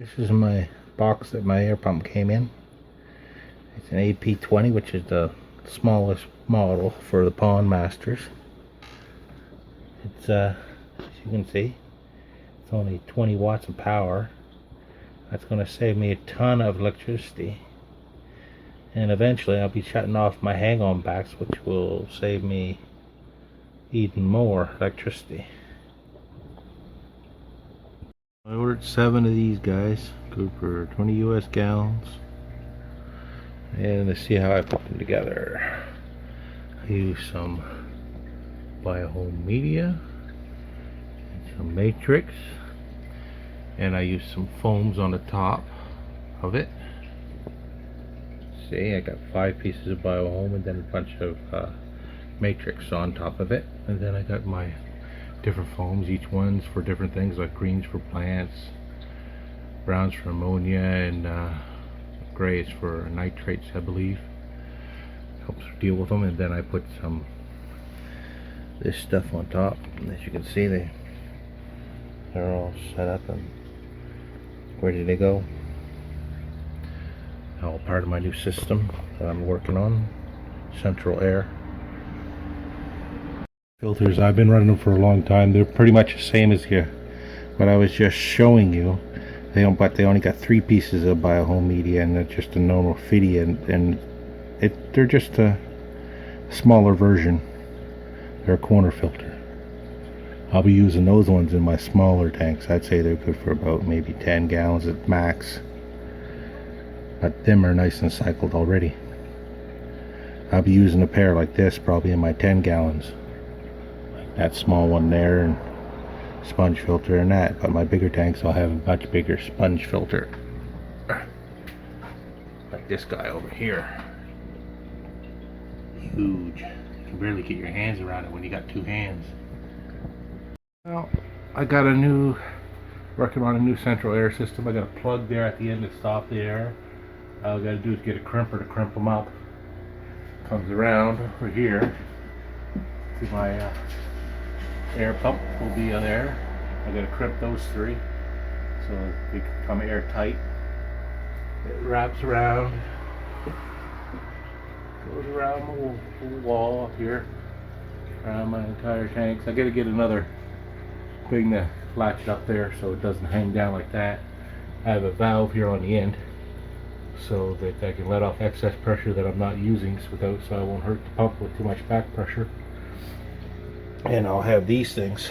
This is my box that my air pump came in. It's an AP20, which is the smallest model for the Pond Masters. It's as you can see, it's only 20 watts of power. That's going to save me a ton of electricity. And eventually I'll be shutting off my hang-on backs, which will save me even more electricity. I ordered 7 of these guys, good for 20 US gallons. And let's see how I put them together. I use some Biohome media, some matrix, and I use some foams on the top of it. See, I got 5 pieces of Biohome and then a bunch of matrix on top of it, and then I got my different foams. Each one's for different things, like greens for plants, browns for ammonia, and grays for nitrates, I believe. Helps deal with them. And then I put some this stuff on top, and as you can see, they're all set up and ready to go. All part of my new system that I'm working on, Central Air filters. I've been running them for a long time. They're pretty much the same as here, but I was just showing you. But they only got 3 pieces of Biohome media, and it's just a normal fitty, and they're just a smaller version. They're a corner filter. I'll be using those ones in my smaller tanks. I'd say they're good for about maybe 10 gallons at max, but them are nice and cycled already. I'll be using a pair like this probably in my 10 gallons. That small one there, and sponge filter and that, but my bigger tanks I'll have a much bigger sponge filter, like this guy over here. Huge. You can barely get your hands around it when you got 2 hands. Well, I got working on a new central air system. I got a plug there at the end to stop the air. All I gotta do is get a crimper to crimp them up. Comes around over here to my air pump will be there. I gotta crimp those 3 so they become airtight. It wraps around, goes around the whole wall up here, around my entire tanks. I gotta get another thing to latch it up there so it doesn't hang down like that. I have a valve here on the end so that I can let off excess pressure that I'm not using, so I won't hurt the pump with too much back pressure. And I'll have these things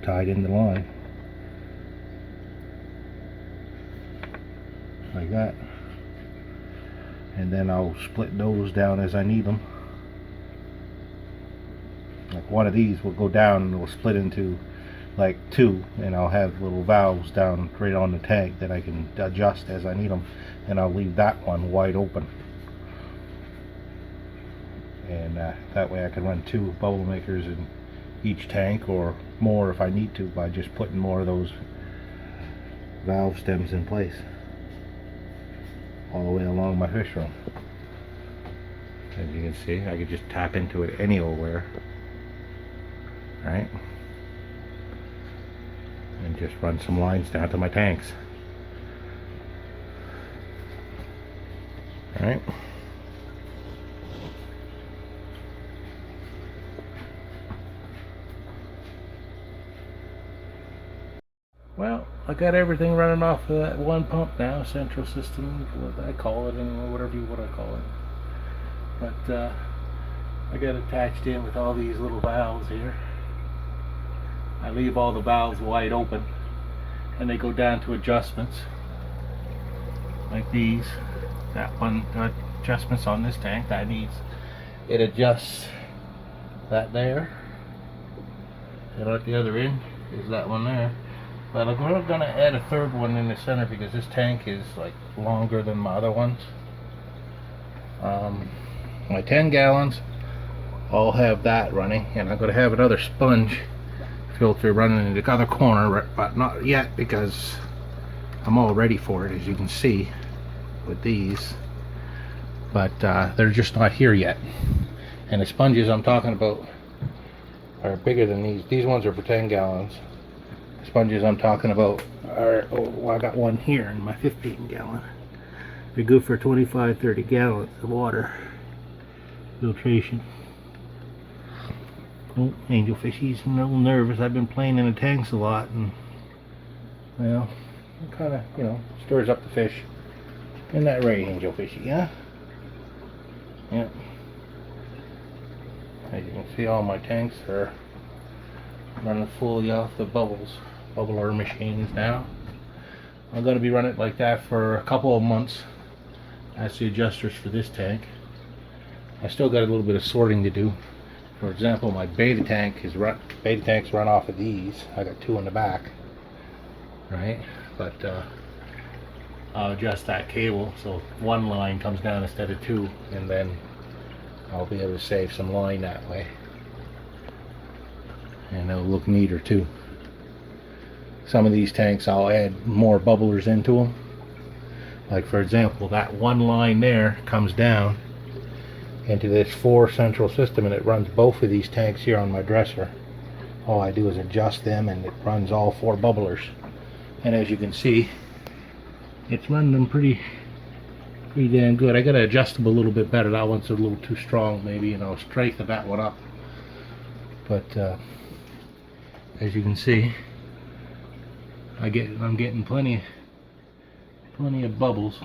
tied in the line like that, and then I'll split those down as I need them. Like one of these will go down and it will split into like 2, and I'll have little valves down right on the tank that I can adjust as I need them, and I'll leave that one wide open. And that way I can run 2 bubble makers in each tank, or more if I need to, by just putting more of those valve stems in place all the way along my fish room. As you can see, I could just tap into it anywhere, right? And just run some lines down to my tanks. All right. Well, I got everything running off of that one pump now, central system, what I call it, and whatever you want to call it. But I got attached in with all these little valves here. I leave all the valves wide open, and they go down to adjustments like these. That one adjustments on this tank that needs, it adjusts that there, and at the other end is that one there. But I'm going to add a 3rd one in the center because this tank is like longer than my other ones. My 10 gallons, I'll have that running, and I'm going to have another sponge filter running in the other corner, but not yet because I'm all ready for it, as you can see with these. But they're just not here yet. And the sponges I'm talking about are bigger than these. These ones are for 10 gallons. sponges I'm talking about are, well, I got one here in my 15 gallon. They're good for 25-30 gallons of water filtration. Oh, angelfish, he's a little nervous. I've been playing in the tanks a lot, and well, it kind of, you know, stirs up the fish. Isn't that right, angelfishy? Yeah. Yeah. As you can see, all my tanks are running fully off the bubbler machines now. I'm going to be running it like that for a couple of months. That's the adjusters for this tank. I still got a little bit of sorting to do. For example, my beta tanks run off of these. I got two in the back, right? But I'll adjust that cable so one line comes down instead of two, and then I'll be able to save some line that way, and it'll look neater too. Some of these tanks I'll add more bubblers into them. Like for example, that one line there comes down into this 4 central system, and it runs both of these tanks here on my dresser. All I do is adjust them, and it runs all 4 bubblers. And as you can see, it's running them pretty damn good. I gotta adjust them a little bit better. That one's a little too strong, maybe, and I'll strengthen that one up. But as you can see, I'm getting plenty of bubbles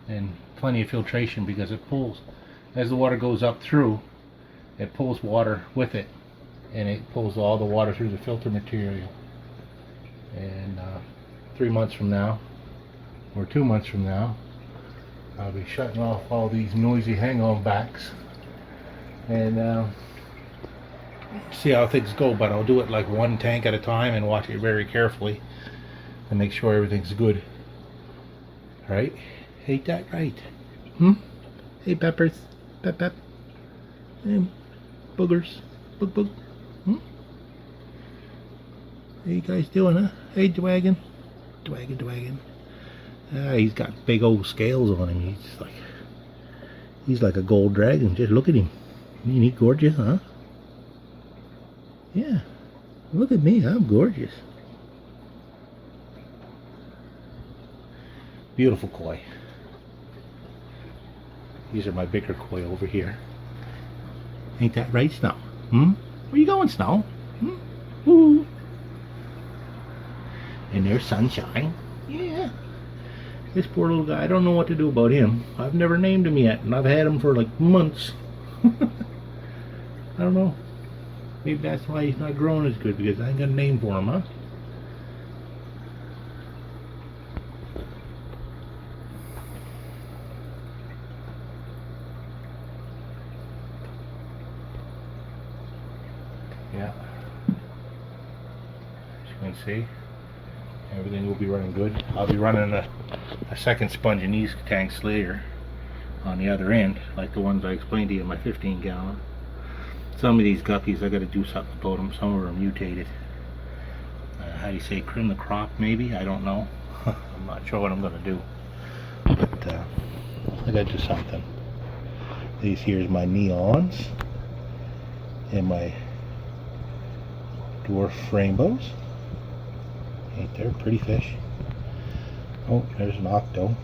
and plenty of filtration, because it pulls, as the water goes up through, it pulls water with it, and it pulls all the water through the filter material. And 3 months from now, or 2 months from now, I'll be shutting off all these noisy hang-on backs and see how things go. But I'll do it like one tank at a time and watch it very carefully and make sure everything's good. Right? Ain't that right? Hey, peppers. Pep. Hey, boogers. Boog. How you guys doing, huh? Hey, Dwagon. He's got big old scales on him. He's like a gold dragon. Just look at him. Ain't he gorgeous, huh? Yeah. Look at me. I'm gorgeous. Beautiful koi. These are my bigger koi over here. Ain't that right, Snow? Where you going, Snow? Woo. And there's Sunshine. Yeah. This poor little guy, I don't know what to do about him. I've never named him yet, and I've had him for like months. I don't know. Maybe that's why he's not growing as good, because I ain't got a name for him, huh? Yeah. As you can see, everything will be running good. I'll be running a second sponge in these tanks later on the other end, like the ones I explained to you in my 15 gallon. Some of these guppies, I got to do something about them. Some of them are mutated. How do you say, trim the crop maybe? I don't know. I'm not sure what I'm going to do. But I got to do something. These here's my neons and my dwarf rainbows. Ain't there pretty fish? Oh, there's an octo.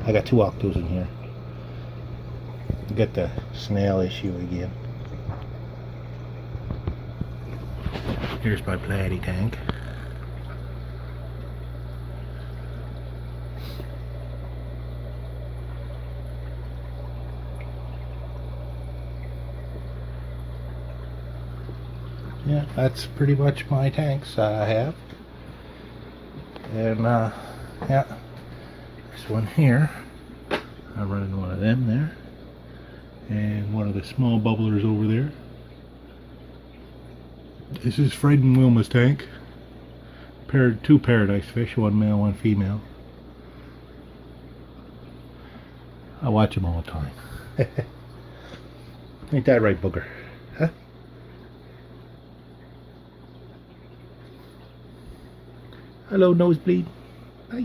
I got 2 octos in here. Get the snail issue again. Here's my platy tank. Yeah, that's pretty much my tanks I have. And yeah, this one here, I'm running one of them there, and one of the small bubblers over there. This is Fred and Wilma's tank. Two paradise fish, one male, one female. I watch them all the time. Ain't that right, Booger? Huh? Hello, nosebleed. Hi.